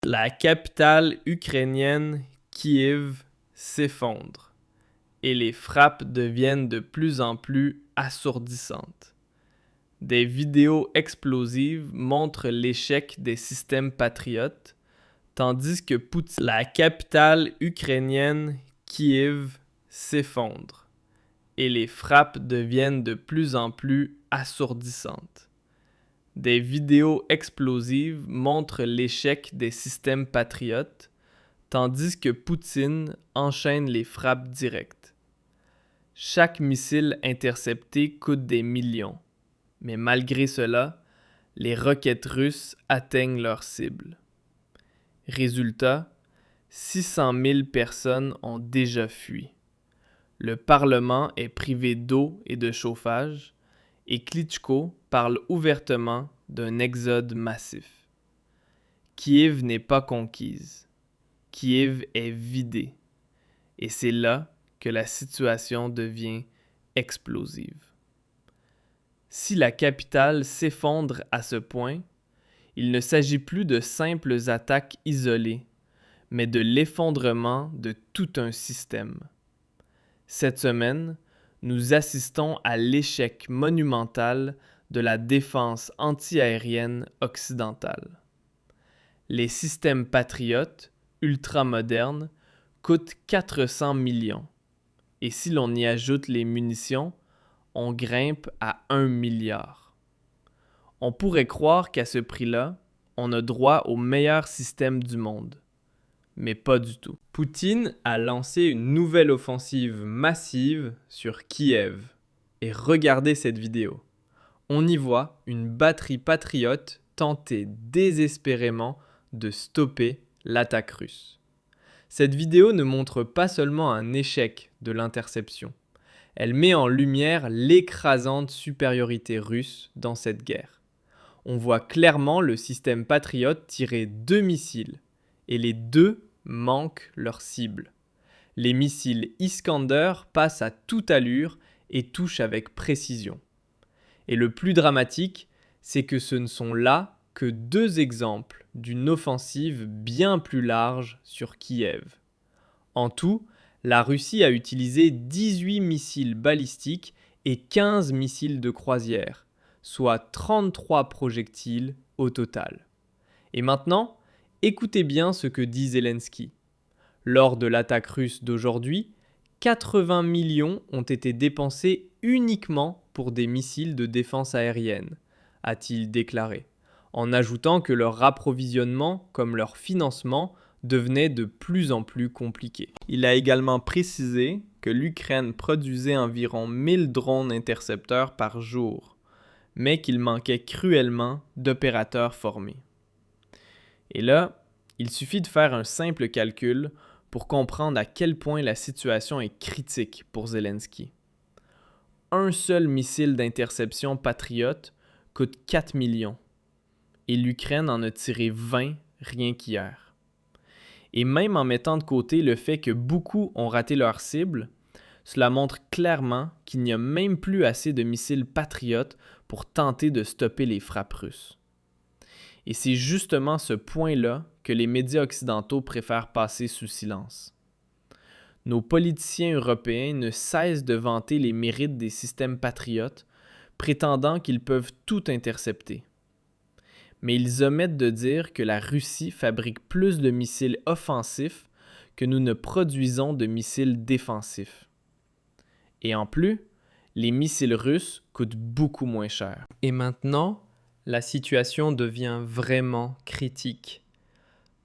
La capitale ukrainienne, Kiev, s'effondre et les frappes deviennent de plus en plus assourdissantes. Des vidéos explosives montrent l'échec des systèmes patriotes, tandis que la capitale ukrainienne, Kiev, s'effondre et les frappes deviennent de plus en plus assourdissantes. Des vidéos explosives montrent l'échec des systèmes patriotes, tandis que Poutine enchaîne les frappes directes. Chaque missile intercepté coûte des millions, mais malgré cela, les roquettes russes atteignent leur cible. Résultat, 600 000 personnes ont déjà fui. Le Parlement est privé d'eau et de chauffage, et Klitschko parle ouvertement d'un exode massif. Kiev n'est pas conquise. Kiev est vidée. Et c'est là que la situation devient explosive. Si la capitale s'effondre à ce point, il ne s'agit plus de simples attaques isolées, mais de l'effondrement de tout un système. Cette semaine, nous assistons à l'échec monumental de la défense antiaérienne occidentale. Les systèmes patriotes, ultramodernes, coûtent 400 millions. Et si l'on y ajoute les munitions, on grimpe à 1 milliard. On pourrait croire qu'à ce prix-là, on a droit au meilleur système du monde. Mais pas du tout. Poutine a lancé une nouvelle offensive massive sur Kiev. Et regardez cette vidéo. On y voit une batterie patriote tenter désespérément de stopper l'attaque russe. Cette vidéo ne montre pas seulement un échec de l'interception. Elle met en lumière l'écrasante supériorité russe dans cette guerre. On voit clairement le système patriote tirer 2 missiles, et les deux manquent leur cible. Les missiles Iskander passent à toute allure et touchent avec précision. Et le plus dramatique, c'est que ce ne sont là que 2 exemples d'une offensive bien plus large sur Kiev. En tout, la Russie a utilisé 18 missiles balistiques et 15 missiles de croisière, soit 33 projectiles au total. Et maintenant, écoutez bien ce que dit Zelensky. Lors de l'attaque russe d'aujourd'hui, 80 millions ont été dépensés uniquement pour des missiles de défense aérienne, a-t-il déclaré, en ajoutant que leur approvisionnement comme leur financement devenait de plus en plus compliqué. Il a également précisé que l'Ukraine produisait environ 1000 drones intercepteurs par jour, mais qu'il manquait cruellement d'opérateurs formés. Et là, il suffit de faire un simple calcul pour comprendre à quel point la situation est critique pour Zelensky. Un seul missile d'interception Patriot coûte 4 millions, et l'Ukraine en a tiré 20 rien qu'hier. Et même en mettant de côté le fait que beaucoup ont raté leur cible, cela montre clairement qu'il n'y a même plus assez de missiles patriotes pour tenter de stopper les frappes russes. Et c'est justement ce point-là que les médias occidentaux préfèrent passer sous silence. Nos politiciens européens ne cessent de vanter les mérites des systèmes patriotes, prétendant qu'ils peuvent tout intercepter. Mais ils omettent de dire que la Russie fabrique plus de missiles offensifs que nous ne produisons de missiles défensifs. Et en plus, les missiles russes coûtent beaucoup moins cher. Et maintenant, la situation devient vraiment critique.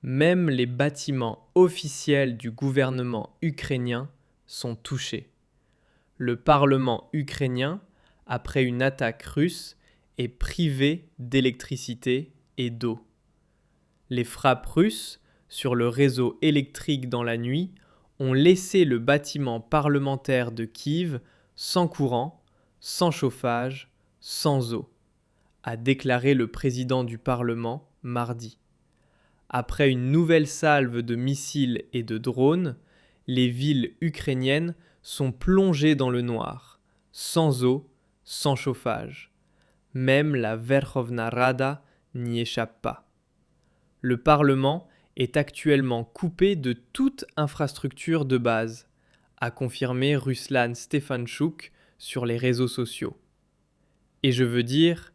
Même les bâtiments officiels du gouvernement ukrainien sont touchés. Le Parlement ukrainien, après une attaque russe, est privé d'électricité et d'eau. Les frappes russes sur le réseau électrique dans la nuit ont laissé le bâtiment parlementaire de Kiev sans courant, sans chauffage, sans eau, a déclaré le président du Parlement mardi. Après une nouvelle salve de missiles et de drones, les villes ukrainiennes sont plongées dans le noir, sans eau, sans chauffage. Même la Verkhovna Rada n'y échappe pas. Le Parlement est actuellement coupé de toute infrastructure de base, a confirmé Ruslan Stefanchuk sur les réseaux sociaux. Et je veux dire,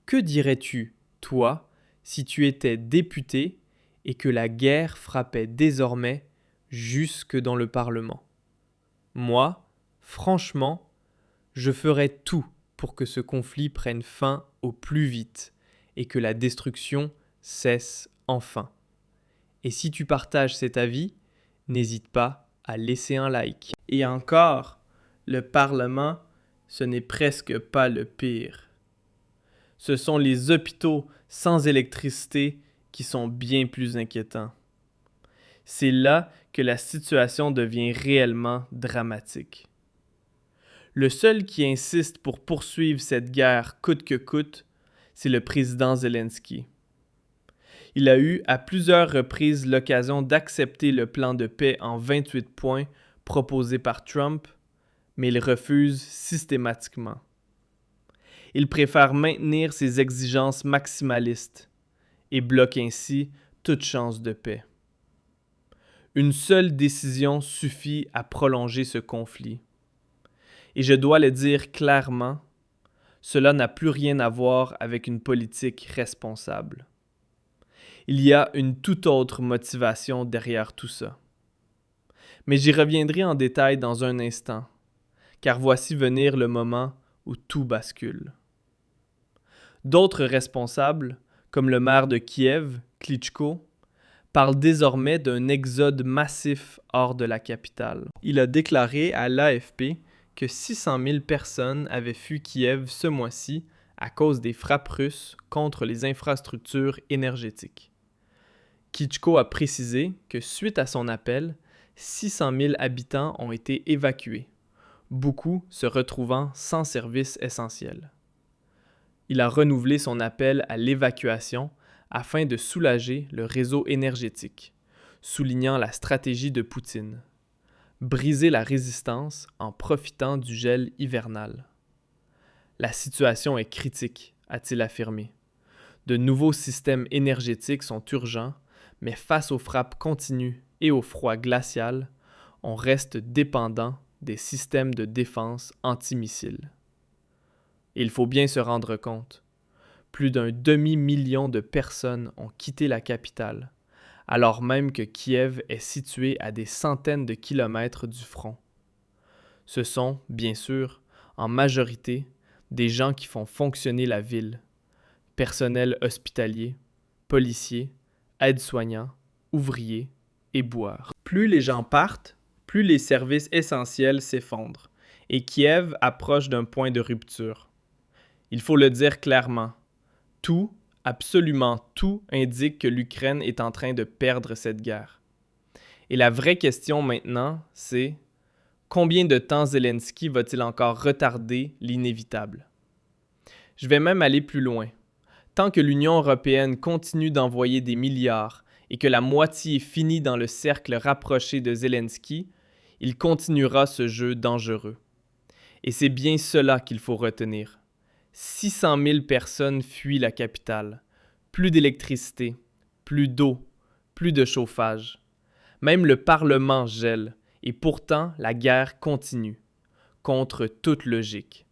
que dirais-tu, toi, si tu étais député et que la guerre frappait désormais jusque dans le Parlement? Moi, franchement, je ferais tout pour que ce conflit prenne fin au plus vite et que la destruction cesse enfin. Et si tu partages cet avis, n'hésite pas à laisser un like. Et encore, le Parlement, ce n'est presque pas le pire. Ce sont les hôpitaux sans électricité qui sont bien plus inquiétants. C'est là que la situation devient réellement dramatique. Le seul qui insiste pour poursuivre cette guerre coûte que coûte, c'est le président Zelensky. Il a eu à plusieurs reprises l'occasion d'accepter le plan de paix en 28 points proposé par Trump, mais il refuse systématiquement. Il préfère maintenir ses exigences maximalistes et bloque ainsi toute chance de paix. Une seule décision suffit à prolonger ce conflit. Et je dois le dire clairement, cela n'a plus rien à voir avec une politique responsable. Il y a une toute autre motivation derrière tout ça. Mais j'y reviendrai en détail dans un instant, car voici venir le moment où tout bascule. D'autres responsables, comme le maire de Kiev, Klitschko, parlent désormais d'un exode massif hors de la capitale. Il a déclaré à l'AFP que 600 000 personnes avaient fui Kiev ce mois-ci à cause des frappes russes contre les infrastructures énergétiques. Klitschko a précisé que suite à son appel, 600 000 habitants ont été évacués, beaucoup se retrouvant sans services essentiels. Il a renouvelé son appel à l'évacuation afin de soulager le réseau énergétique, soulignant la stratégie de Poutine: briser la résistance en profitant du gel hivernal. La situation est critique, a-t-il affirmé. De nouveaux systèmes énergétiques sont urgents, mais face aux frappes continues et au froid glacial, on reste dépendant des systèmes de défense antimissiles. Il faut bien se rendre compte, plus d'un demi-million de personnes ont quitté la capitale, alors même que Kiev est situé à des centaines de kilomètres du front. Ce sont, bien sûr, en majorité, des gens qui font fonctionner la ville: personnel hospitalier, policiers, aides-soignants, ouvriers, éboueurs. Plus les gens partent, plus les services essentiels s'effondrent, et Kiev approche d'un point de rupture. Il faut le dire clairement, tout, absolument tout, indique que l'Ukraine est en train de perdre cette guerre. Et la vraie question maintenant, c'est: combien de temps Zelensky va-t-il encore retarder l'inévitable? Je vais même aller plus loin. Tant que l'Union européenne continue d'envoyer des milliards et que la moitié finit dans le cercle rapproché de Zelensky, il continuera ce jeu dangereux. Et c'est bien cela qu'il faut retenir. 600 000 personnes fuient la capitale. Plus d'électricité, plus d'eau, plus de chauffage. Même le Parlement gèle, et pourtant la guerre continue, contre toute logique.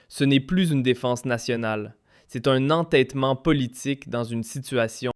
Ce n'est plus une défense nationale, c'est un entêtement politique dans une situation